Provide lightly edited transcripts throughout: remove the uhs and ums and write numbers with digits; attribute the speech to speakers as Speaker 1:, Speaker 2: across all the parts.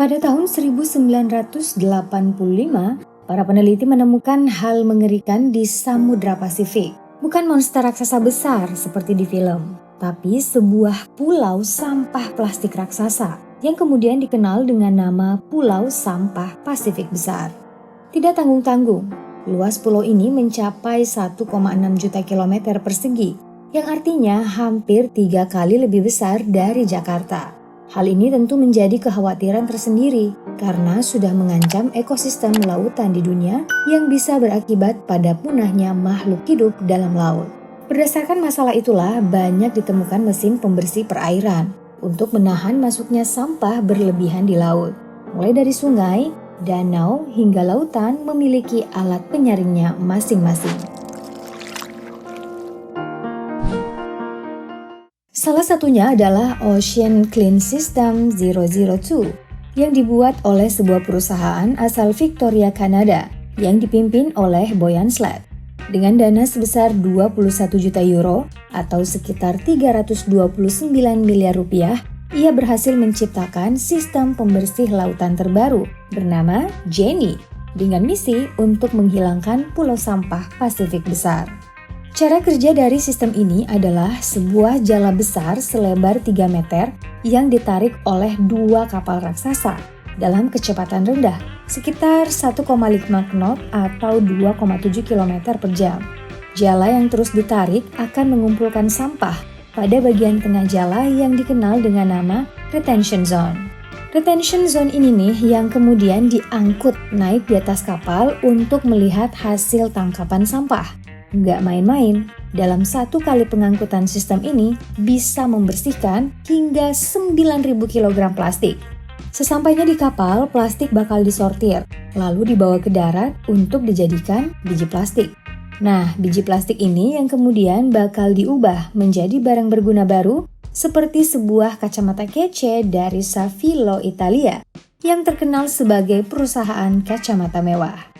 Speaker 1: Pada tahun 1985, para peneliti menemukan hal mengerikan di Samudra Pasifik. Bukan monster raksasa besar seperti di film, tapi sebuah pulau sampah plastik raksasa yang kemudian dikenal dengan nama Pulau Sampah Pasifik Besar. Tidak tanggung-tanggung, luas pulau ini mencapai 1,6 juta kilometer persegi, yang artinya hampir 3 kali lebih besar dari Jakarta. Hal ini tentu menjadi kekhawatiran tersendiri karena sudah mengancam ekosistem lautan di dunia yang bisa berakibat pada punahnya makhluk hidup dalam laut. Berdasarkan masalah itulah banyak ditemukan mesin pembersih perairan untuk menahan masuknya sampah berlebihan di laut. Mulai dari sungai, danau, hingga lautan memiliki alat penyaringnya masing-masing. Salah satunya adalah Ocean Clean System 002 yang dibuat oleh sebuah perusahaan asal Victoria, Kanada yang dipimpin oleh Boyan Slat. Dengan dana sebesar 21 juta euro atau sekitar 329 miliar rupiah, ia berhasil menciptakan sistem pembersih lautan terbaru bernama Jenny dengan misi untuk menghilangkan pulau sampah Pasifik besar. Cara kerja dari sistem ini adalah sebuah jala besar selebar 3 meter yang ditarik oleh 2 kapal raksasa dalam kecepatan rendah, sekitar 1,5 knot atau 2,7 km per jam. Jala yang terus ditarik akan mengumpulkan sampah pada bagian tengah jala yang dikenal dengan nama retention zone. Retention zone ini nih yang kemudian diangkut naik di atas kapal untuk melihat hasil tangkapan sampah. Nggak main-main, dalam 1 kali pengangkutan sistem ini bisa membersihkan hingga 9.000 kg plastik. Sesampainya di kapal, plastik bakal disortir, lalu dibawa ke darat untuk dijadikan biji plastik. Nah, biji plastik ini yang kemudian bakal diubah menjadi barang berguna baru seperti sebuah kacamata kece dari Safilo, Italia, yang terkenal sebagai perusahaan kacamata mewah.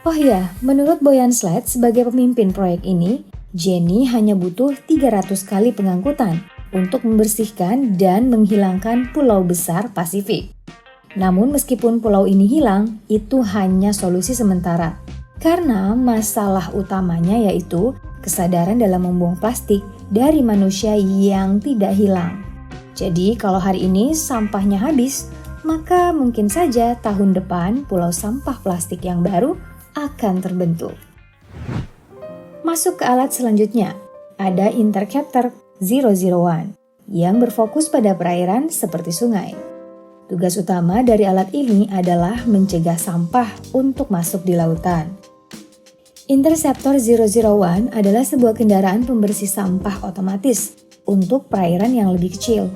Speaker 1: Oh ya, menurut Boyan Slat sebagai pemimpin proyek ini, Jenny hanya butuh 300 kali pengangkutan untuk membersihkan dan menghilangkan pulau besar Pasifik. Namun meskipun pulau ini hilang, itu hanya solusi sementara. Karena masalah utamanya yaitu kesadaran dalam membuang plastik dari manusia yang tidak hilang. Jadi kalau hari ini sampahnya habis, maka mungkin saja tahun depan pulau sampah plastik yang baru akan terbentuk. Masuk ke alat selanjutnya, ada Interceptor 001 yang berfokus pada perairan seperti sungai. Tugas utama dari alat ini adalah mencegah sampah untuk masuk di lautan. Interceptor 001 adalah sebuah kendaraan pembersih sampah otomatis untuk perairan yang lebih kecil.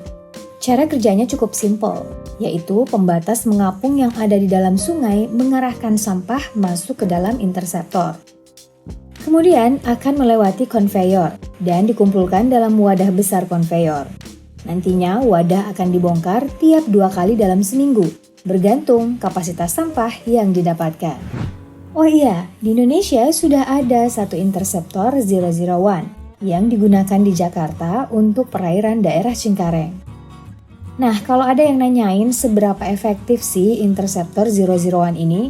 Speaker 1: Cara kerjanya cukup simpel, yaitu pembatas mengapung yang ada di dalam sungai mengarahkan sampah masuk ke dalam interceptor. Kemudian akan melewati konveyor dan dikumpulkan dalam wadah besar konveyor. Nantinya wadah akan dibongkar tiap 2 kali dalam seminggu, bergantung kapasitas sampah yang didapatkan. Oh iya, di Indonesia sudah ada satu interceptor 001 yang digunakan di Jakarta untuk perairan daerah Cengkareng. Nah, kalau ada yang nanyain seberapa efektif sih Interceptor 001 ini,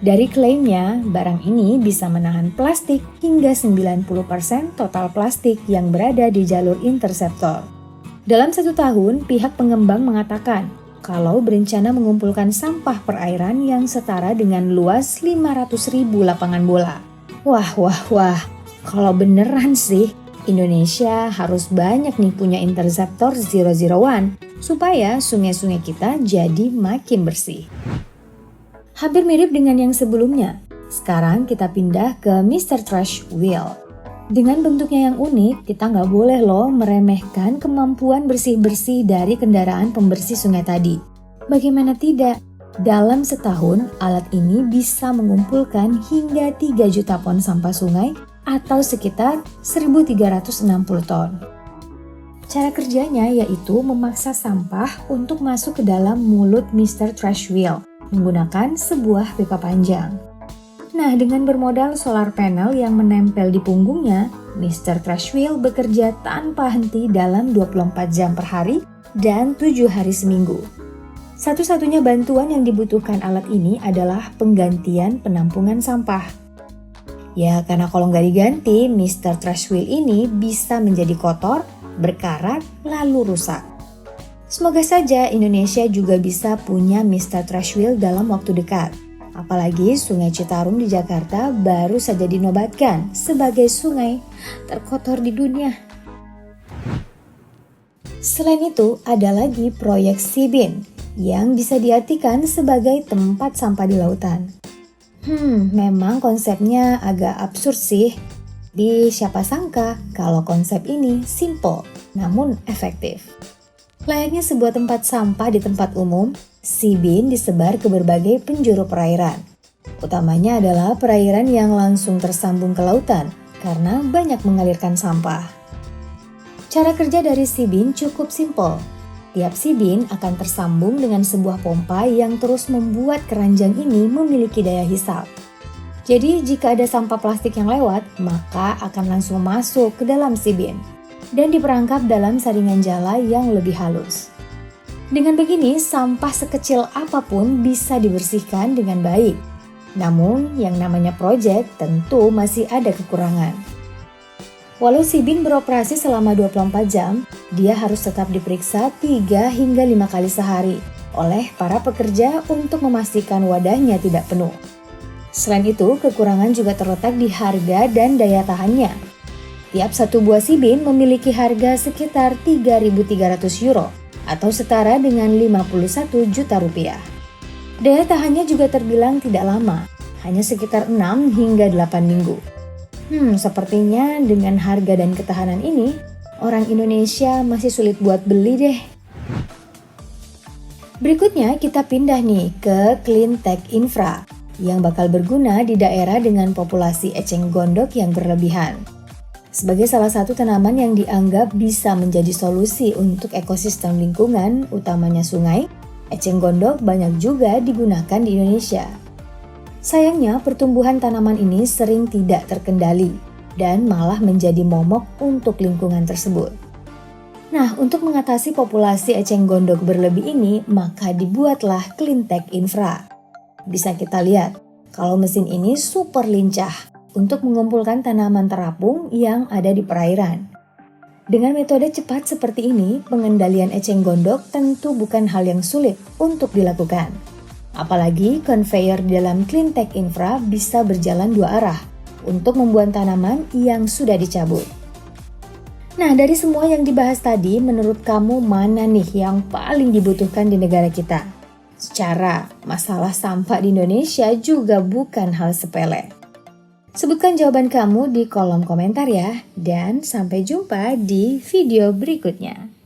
Speaker 1: dari klaimnya, barang ini bisa menahan plastik hingga 90% total plastik yang berada di jalur interceptor. Dalam 1 tahun, pihak pengembang mengatakan kalau berencana mengumpulkan sampah perairan yang setara dengan luas 500.000 lapangan bola. Wah, kalau beneran sih, Indonesia harus banyak nih punya Interceptor 001 supaya sungai-sungai kita jadi makin bersih. Hampir mirip dengan yang sebelumnya. Sekarang kita pindah ke Mr. Trash Wheel. Dengan bentuknya yang unik, kita nggak boleh loh meremehkan kemampuan bersih-bersih dari kendaraan pembersih sungai tadi. Bagaimana tidak? Dalam setahun, alat ini bisa mengumpulkan hingga 3 juta ton sampah sungai atau sekitar 1.360 ton. Cara kerjanya yaitu memaksa sampah untuk masuk ke dalam mulut Mr. Trash Wheel menggunakan sebuah pipa panjang. Nah, dengan bermodal solar panel yang menempel di punggungnya, Mr. Trash Wheel bekerja tanpa henti dalam 24 jam per hari dan 7 hari seminggu. Satu-satunya bantuan yang dibutuhkan alat ini adalah penggantian penampungan sampah. Ya, karena kalau nggak diganti, Mr. Trash Wheel ini bisa menjadi kotor, berkarat, lalu rusak. Semoga saja Indonesia juga bisa punya Mr. Trash Wheel dalam waktu dekat. Apalagi Sungai Citarum di Jakarta baru saja dinobatkan sebagai sungai terkotor di dunia. Selain itu, ada lagi proyek Sea-Bin yang bisa diartikan sebagai tempat sampah di lautan. Memang konsepnya agak absurd sih. Di siapa sangka kalau konsep ini simple namun efektif. Layaknya sebuah tempat sampah di tempat umum, Sea-Bin disebar ke berbagai penjuru perairan. Utamanya adalah perairan yang langsung tersambung ke lautan karena banyak mengalirkan sampah. Cara kerja dari Sea-Bin cukup simpel. Tiap Sea-Bin akan tersambung dengan sebuah pompa yang terus membuat keranjang ini memiliki daya hisap. Jadi jika ada sampah plastik yang lewat, maka akan langsung masuk ke dalam Sea-Bin dan diperangkap dalam saringan jala yang lebih halus. Dengan begini, sampah sekecil apapun bisa dibersihkan dengan baik. Namun, yang namanya proyek tentu masih ada kekurangan. Walau Sea-Bin beroperasi selama 24 jam, dia harus tetap diperiksa 3 hingga 5 kali sehari oleh para pekerja untuk memastikan wadahnya tidak penuh. Selain itu, kekurangan juga terletak di harga dan daya tahannya. Tiap satu buah Sea-Bin memiliki harga sekitar 3.300 euro atau setara dengan 51 juta rupiah. Daya tahannya juga terbilang tidak lama, hanya sekitar 6 hingga 8 minggu. Sepertinya dengan harga dan ketahanan ini, orang Indonesia masih sulit buat beli deh. Berikutnya kita pindah nih ke Clean Tech Infra yang bakal berguna di daerah dengan populasi eceng gondok yang berlebihan. Sebagai salah satu tanaman yang dianggap bisa menjadi solusi untuk ekosistem lingkungan, utamanya sungai, eceng gondok banyak juga digunakan di Indonesia. Sayangnya, pertumbuhan tanaman ini sering tidak terkendali dan malah menjadi momok untuk lingkungan tersebut. Nah, untuk mengatasi populasi eceng gondok berlebih ini, maka dibuatlah Clean Tech Infra. Bisa kita lihat, kalau mesin ini super lincah untuk mengumpulkan tanaman terapung yang ada di perairan. Dengan metode cepat seperti ini, pengendalian eceng gondok tentu bukan hal yang sulit untuk dilakukan. Apalagi conveyor di dalam Clean Tech Infra bisa berjalan dua arah untuk membuat tanaman yang sudah dicabut. Nah, dari semua yang dibahas tadi, menurut kamu mana nih yang paling dibutuhkan di negara kita? Secara masalah sampah di Indonesia juga bukan hal sepele. Sebutkan jawaban kamu di kolom komentar ya, dan sampai jumpa di video berikutnya.